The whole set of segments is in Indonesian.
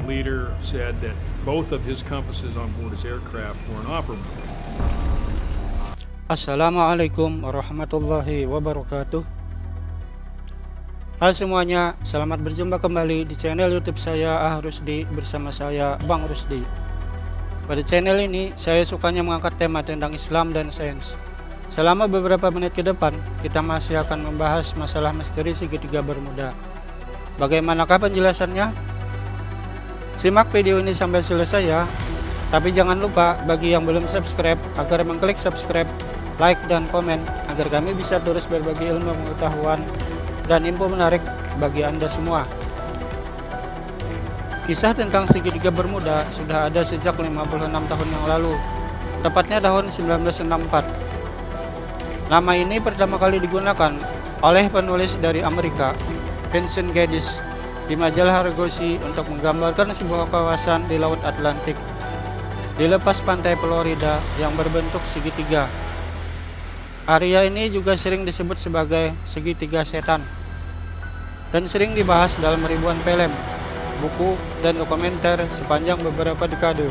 leader said that both of his compasses on board his aircraft were inoperable. Assalamualaikum warahmatullahi wabarakatuh. Hai semuanya, selamat berjumpa kembali di channel YouTube saya Rusdi bersama saya Bang Rusdi. Pada channel ini saya sukanya mengangkat tema tentang Islam dan sains. Selama beberapa menit ke depan kita masih akan membahas masalah misteri segitiga Bermuda. Bagaimanakah penjelasannya? Simak video ini sampai selesai ya. Tapi jangan lupa bagi yang belum subscribe agar mengklik subscribe, like dan komen agar kami bisa terus berbagi ilmu pengetahuan dan info menarik bagi Anda semua. Kisah tentang segitiga Bermuda sudah ada sejak 56 tahun yang lalu, tepatnya tahun 1964. Nama ini pertama kali digunakan oleh penulis dari Amerika, Vincent Gaddis, di majalah Argosy untuk menggambarkan sebuah kawasan di Laut Atlantik di lepas pantai Florida yang berbentuk segitiga. Area ini juga sering disebut sebagai segitiga setan dan sering dibahas dalam ribuan film, buku, dan dokumenter sepanjang beberapa dekade.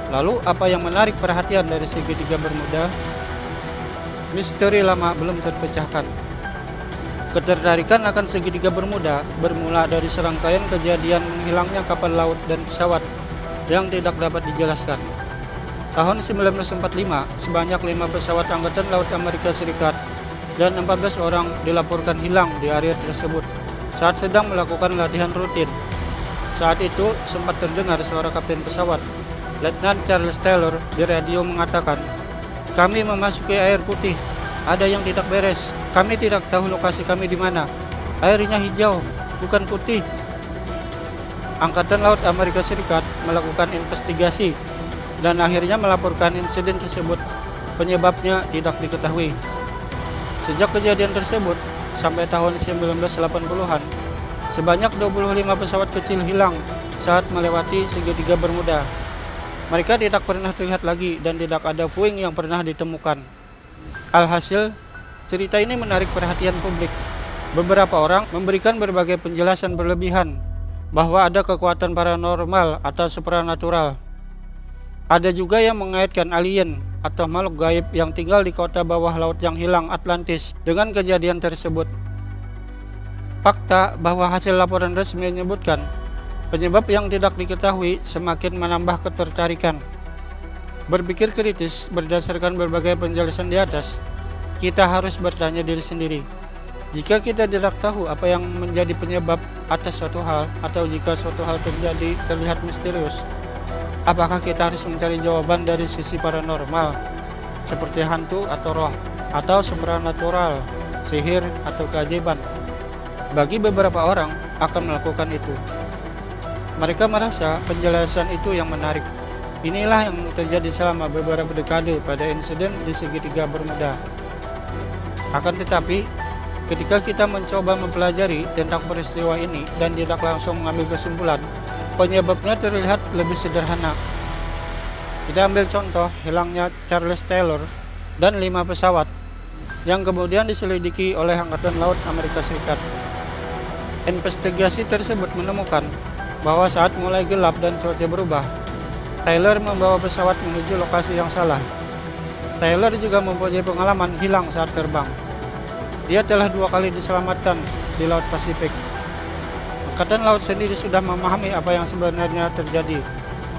Lalu apa yang menarik perhatian dari segitiga Bermuda? Misteri lama belum terpecahkan. Ketertarikan akan segitiga Bermuda bermula dari serangkaian kejadian menghilangnya kapal laut dan pesawat yang tidak dapat dijelaskan. Tahun 1945, sebanyak 5 pesawat Angkatan Laut Amerika Serikat dan 14 orang dilaporkan hilang di area tersebut saat sedang melakukan latihan rutin. Saat itu sempat terdengar suara kapten pesawat, Letnan Charles Taylor, di radio mengatakan, "Kami memasuki air putih. Ada yang tidak beres. Kami tidak tahu lokasi kami di mana. Airnya hijau, bukan putih." Angkatan Laut Amerika Serikat melakukan investigasi dan akhirnya melaporkan insiden tersebut. Penyebabnya tidak diketahui. Sejak kejadian tersebut sampai tahun 1980-an, sebanyak 25 pesawat kecil hilang saat melewati segitiga Bermuda. Mereka tidak pernah terlihat lagi dan tidak ada puing yang pernah ditemukan. Alhasil, cerita ini menarik perhatian publik. Beberapa orang memberikan berbagai penjelasan berlebihan bahwa ada kekuatan paranormal atau supranatural. Ada juga yang mengaitkan alien atau makhluk gaib yang tinggal di kota bawah laut yang hilang Atlantis dengan kejadian tersebut. Fakta bahwa hasil laporan resmi menyebutkan penyebab yang tidak diketahui semakin menambah ketertarikan. Berpikir kritis berdasarkan berbagai penjelasan di atas, kita harus bertanya diri sendiri. Jika kita tidak tahu apa yang menjadi penyebab atas suatu hal, atau jika suatu hal terjadi terlihat misterius, apakah kita harus mencari jawaban dari sisi paranormal, seperti hantu atau roh, atau supranatural, sihir atau keajaiban? Bagi beberapa orang akan melakukan itu. Mereka merasa penjelasan itu yang menarik. Inilah yang terjadi selama beberapa dekade pada insiden di segitiga Bermuda. Akan tetapi, ketika kita mencoba mempelajari tentang peristiwa ini dan tidak langsung mengambil kesimpulan, penyebabnya terlihat lebih sederhana. Kita ambil contoh hilangnya Charles Taylor dan 5 pesawat yang kemudian diselidiki oleh Angkatan Laut Amerika Serikat. Investigasi tersebut menemukan bahwa saat mulai gelap dan cuaca berubah, Taylor membawa pesawat menuju lokasi yang salah. Taylor juga mempunyai pengalaman hilang saat terbang. Dia telah 2 kali diselamatkan di Laut Pasifik. Angkatan Laut sendiri sudah memahami apa yang sebenarnya terjadi,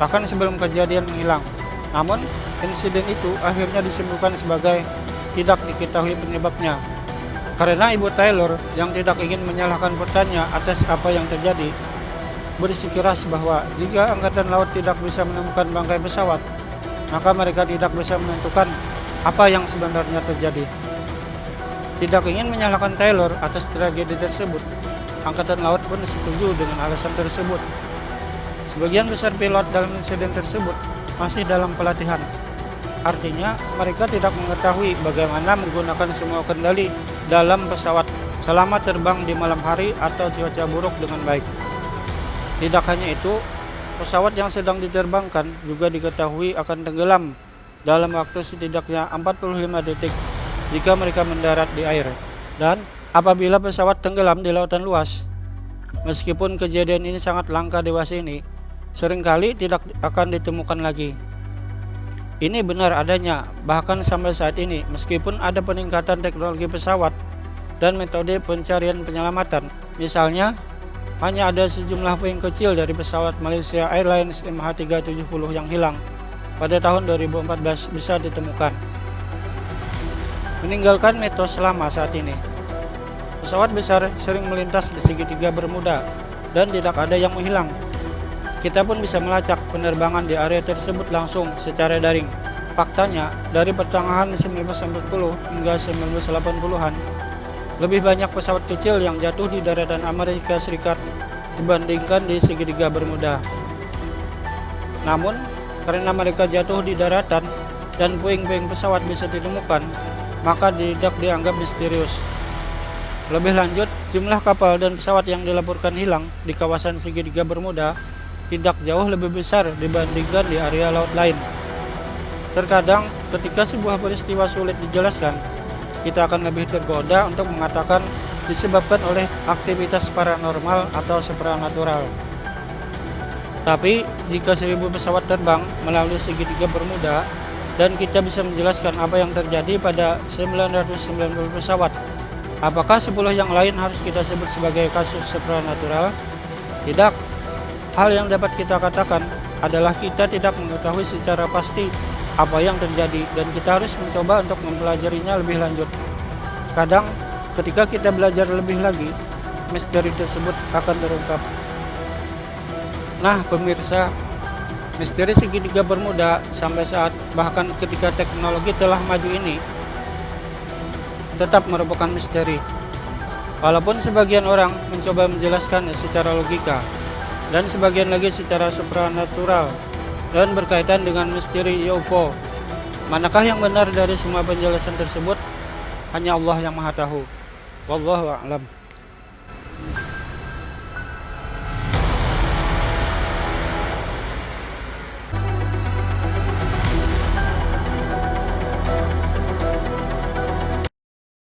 bahkan sebelum kejadian menghilang. Namun, insiden itu akhirnya disimpulkan sebagai tidak diketahui penyebabnya. Karena Ibu Taylor yang tidak ingin menyalahkan rekannya atas apa yang terjadi, bersikeras bahwa jika Angkatan Laut tidak bisa menemukan bangkai pesawat, maka mereka tidak bisa menentukan apa yang sebenarnya terjadi. Tidak ingin menyalahkan Taylor atas tragedi tersebut, Angkatan Laut pun setuju dengan alasan tersebut. Sebagian besar pilot dalam insiden tersebut masih dalam pelatihan. Artinya, mereka tidak mengetahui bagaimana menggunakan semua kendali dalam pesawat selama terbang di malam hari atau cuaca buruk dengan baik. Tidak hanya itu, pesawat yang sedang diterbangkan juga diketahui akan tenggelam dalam waktu setidaknya 45 detik jika mereka mendarat di air. Dan apabila pesawat tenggelam di lautan luas, Meskipun kejadian ini sangat langka di masa ini, seringkali tidak akan ditemukan lagi. Ini benar adanya, bahkan sampai saat ini, meskipun ada peningkatan teknologi pesawat dan metode pencarian penyelamatan. Misalnya, hanya ada sejumlah puing kecil dari pesawat Malaysia Airlines MH370 yang hilang pada tahun 2014 bisa ditemukan. Meninggalkan mitos lama saat ini. Pesawat besar sering melintas di segitiga Bermuda dan tidak ada yang menghilang. Kita pun bisa melacak penerbangan di area tersebut langsung secara daring. Faktanya, dari pertengahan 1940 hingga 1980-an, lebih banyak pesawat kecil yang jatuh di daratan Amerika Serikat dibandingkan di segitiga Bermuda. Namun, karena mereka jatuh di daratan dan puing-puing pesawat bisa ditemukan, maka tidak dianggap misterius. Lebih lanjut, jumlah kapal dan pesawat yang dilaporkan hilang di kawasan segitiga Bermuda tidak jauh lebih besar dibandingkan di area laut lain. Terkadang, ketika sebuah peristiwa sulit dijelaskan, kita akan lebih tergoda untuk mengatakan disebabkan oleh aktivitas paranormal atau supranatural. Tapi, jika 1000 pesawat terbang melalui segitiga Bermuda dan kita bisa menjelaskan apa yang terjadi pada 990 pesawat, apakah 10 yang lain harus kita sebut sebagai kasus supranatural? Tidak. Hal yang dapat kita katakan adalah kita tidak mengetahui secara pasti apa yang terjadi dan kita harus mencoba untuk mempelajarinya lebih lanjut. Kadang, ketika kita belajar lebih lagi, misteri tersebut akan terungkap. Nah, pemirsa, misteri segitiga Bermuda sampai saat bahkan ketika teknologi telah maju ini tetap merupakan misteri. Walaupun sebagian orang mencoba menjelaskannya secara logika, dan sebagian lagi secara supranatural dan berkaitan dengan misteri UFO. Manakah yang benar dari semua penjelasan tersebut? Hanya Allah yang Maha Tahu. Wallahu a'lam.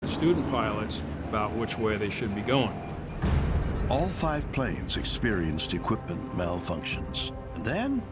Student pilots about which way they should be going. All 5 planes experienced equipment malfunctions. And then